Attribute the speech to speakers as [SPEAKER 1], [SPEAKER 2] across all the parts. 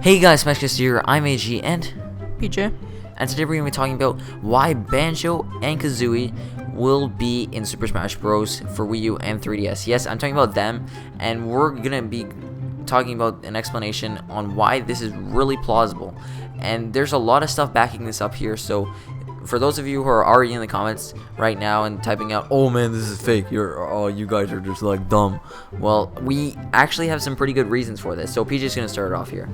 [SPEAKER 1] Hey guys, SmashCast here, I'm AG and
[SPEAKER 2] PJ.
[SPEAKER 1] And today we're going to be talking about why Banjo and Kazooie will be in Super Smash Bros. For Wii U and 3DS. Yes, I'm talking about them, and we're going to be talking about an explanation on why this is really plausible. And there's a lot of stuff backing this up here, so for those of you who are already in the comments right now and typing out, "Oh man, this is fake. You guys are just like dumb." Well, we actually have some pretty good reasons for this. So PJ's going to start it off here.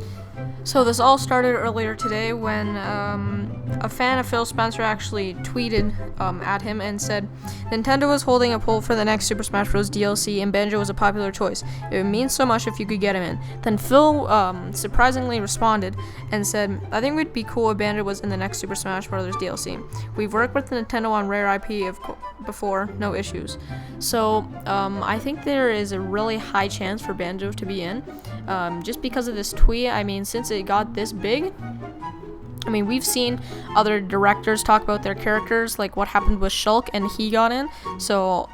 [SPEAKER 2] So this all started earlier today when a fan of Phil Spencer actually tweeted at him and said, "Nintendo was holding a poll for the next Super Smash Bros. DLC and Banjo was a popular choice. It would mean so much if you could get him in." Then Phil surprisingly responded and said, "I think it would be cool if Banjo was in the next Super Smash Bros. DLC. We've worked with Nintendo on rare IP before, no issues." So I think there is a really high chance for Banjo to be in. Just because of this tweet. I mean, since it got this big, I mean, we've seen other directors talk about their characters, like what happened with Shulk, and he got in. So,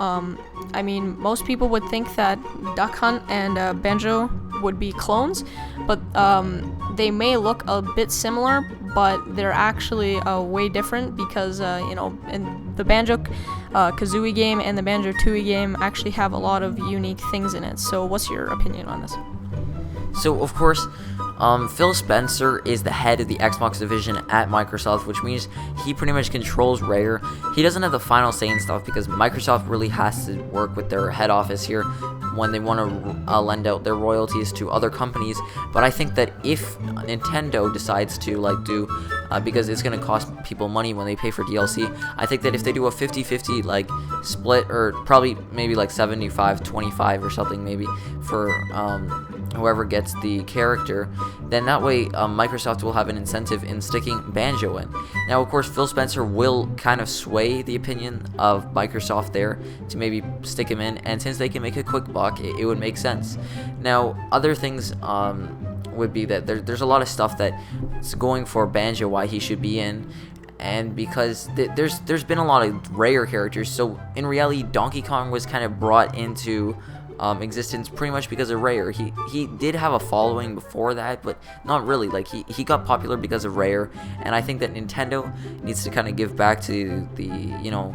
[SPEAKER 2] I mean, most people would think that Duck Hunt and Banjo would be clones, but they may look a bit similar, but they're actually way different because, in the Banjo Kazooie game and the Banjo Tooie game actually have a lot of unique things in it. So, what's your opinion on this?
[SPEAKER 1] So, of course, Phil Spencer is the head of the Xbox division at Microsoft, which means he pretty much controls Rare. He doesn't have the final say in stuff because Microsoft really has to work with their head office here when they want to lend out their royalties to other companies. But I think that if Nintendo decides to do because it's going to cost people money when they pay for DLC, I think that if they do a 50-50 split, or probably maybe 75-25 or something, maybe for whoever gets the character, then that way Microsoft will have an incentive in sticking Banjo in. Now, of course, Phil Spencer will kind of sway the opinion of Microsoft there to maybe stick him in, and since they can make a quick buck, it would make sense. Now, other things would be that there's a lot of stuff that's going for Banjo why he should be in, and because there's been a lot of Rare characters. So in reality, Donkey Kong was kind of brought into existence pretty much because of Rare. He did have a following before that, but not really. He got popular because of Rare, and I think that Nintendo needs to kind of give back to the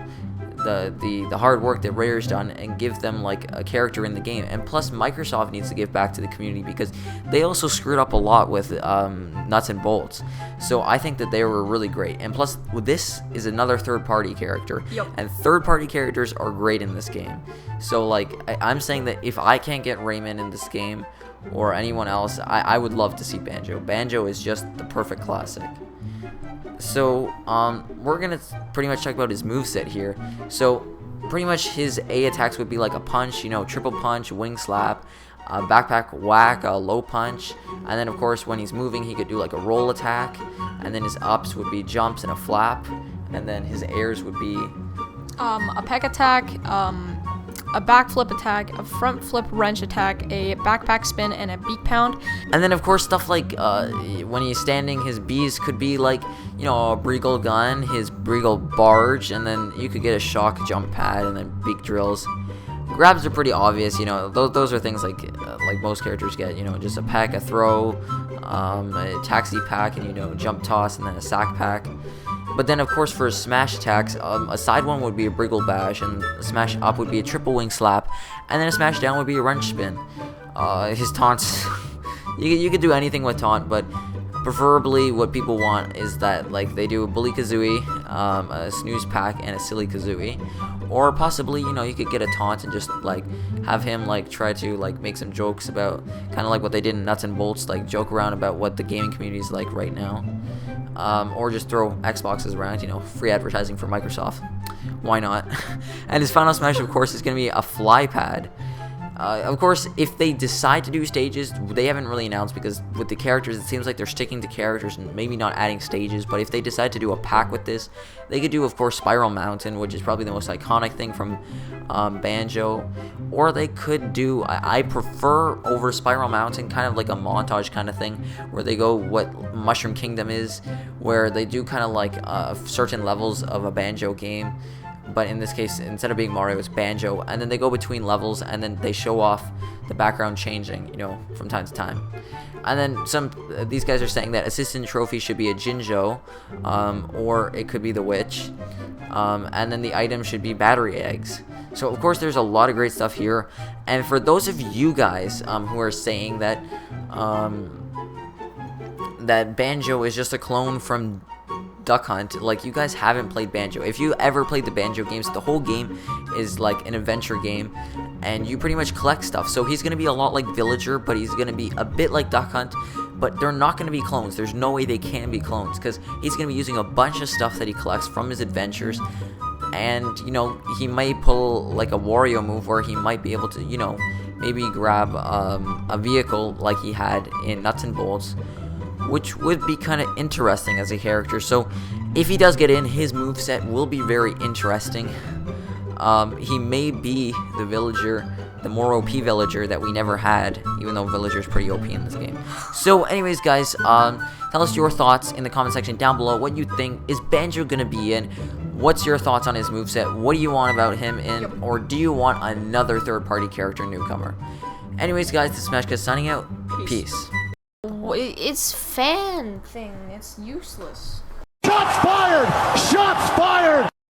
[SPEAKER 1] hard work that Rare's done and give them a character in the game. And plus, Microsoft needs to give back to the community because they also screwed up a lot with nuts and bolts. So I think that they were really great. And plus, this is another third-party character, and third-party characters are great in this game. So I'm saying that if I can't get Rayman in this game or anyone else, I would love to see Banjo. Banjo is just the perfect classic. So, we're going to pretty much talk about his moveset here. So, pretty much his A attacks would be like a punch, triple punch, wing slap, backpack whack, a low punch, and then of course when he's moving he could do a roll attack, and then his ups would be jumps and a flap, and then his airs would be
[SPEAKER 2] a peck attack, a backflip attack, a front flip wrench attack, a backpack spin, and a beak pound.
[SPEAKER 1] And then of course stuff when he's standing, his B's could be a Breagle gun, his Breagle barge, and then you could get a shock jump pad, and then beak drills. Grabs are pretty obvious, those are things like most characters get, just a peck, a throw, a taxi pack, and jump toss, and then a sack pack. But then, of course, for smash attacks, a side one would be a Briggle Bash, and a smash up would be a triple wing slap, and then a smash down would be a wrench spin. His taunts, you could do anything with taunt, but preferably what people want is that they do a Bully Kazooie, a snooze pack, and a silly Kazooie. Or possibly, you could get a taunt and just have him try to make some jokes about kind of what they did in Nuts and Bolts, joke around about what the gaming community is like right now. Or just throw Xboxes around, free advertising for Microsoft. Why not? And his final smash, of course, is going to be a fly pad. Of course, if they decide to do stages, they haven't really announced because with the characters, it seems like they're sticking to characters and maybe not adding stages. But if they decide to do a pack with this, they could do, of course, Spiral Mountain, which is probably the most iconic thing from Banjo. Or they could do, I prefer over Spiral Mountain, kind of like a montage kind of thing, where they go what Mushroom Kingdom is, where they do kind of certain levels of a Banjo game. but in this case, instead of being Mario, it's Banjo, and then they go between levels, and then they show off the background changing, you know, from time to time. And then these guys are saying that assistant trophy should be a Jinjo, or it could be the witch, and then the item should be battery eggs. So of course there's a lot of great stuff here, and for those of you guys who are saying that that Banjo is just a clone from Duck Hunt, like, you guys haven't played Banjo. If you ever played the Banjo games, the whole game is like an adventure game, and you pretty much collect stuff. So he's gonna be a lot like Villager, but he's gonna be a bit like Duck Hunt, but they're not gonna be clones. There's no way they can be clones, because he's gonna be using a bunch of stuff that he collects from his adventures, and, you know, he might pull like a Wario move where he might be able to, you know, maybe grab a vehicle like he had in Nuts and Bolts, which would be kind of interesting as a character. So if he does get in, his moveset will be very interesting. He may be the villager, the more OP villager that we never had, even though villager's pretty OP in this game. So anyways, guys, tell us your thoughts in the comment section down below. What you think, is Banjo gonna be in? What's your thoughts on his moveset? What do you want about him in? Or do you want another third-party character newcomer? Anyways, guys, this is SmashCast signing out. Peace.
[SPEAKER 2] It's fan thing. It's useless.
[SPEAKER 3] Shots fired! Shots fired!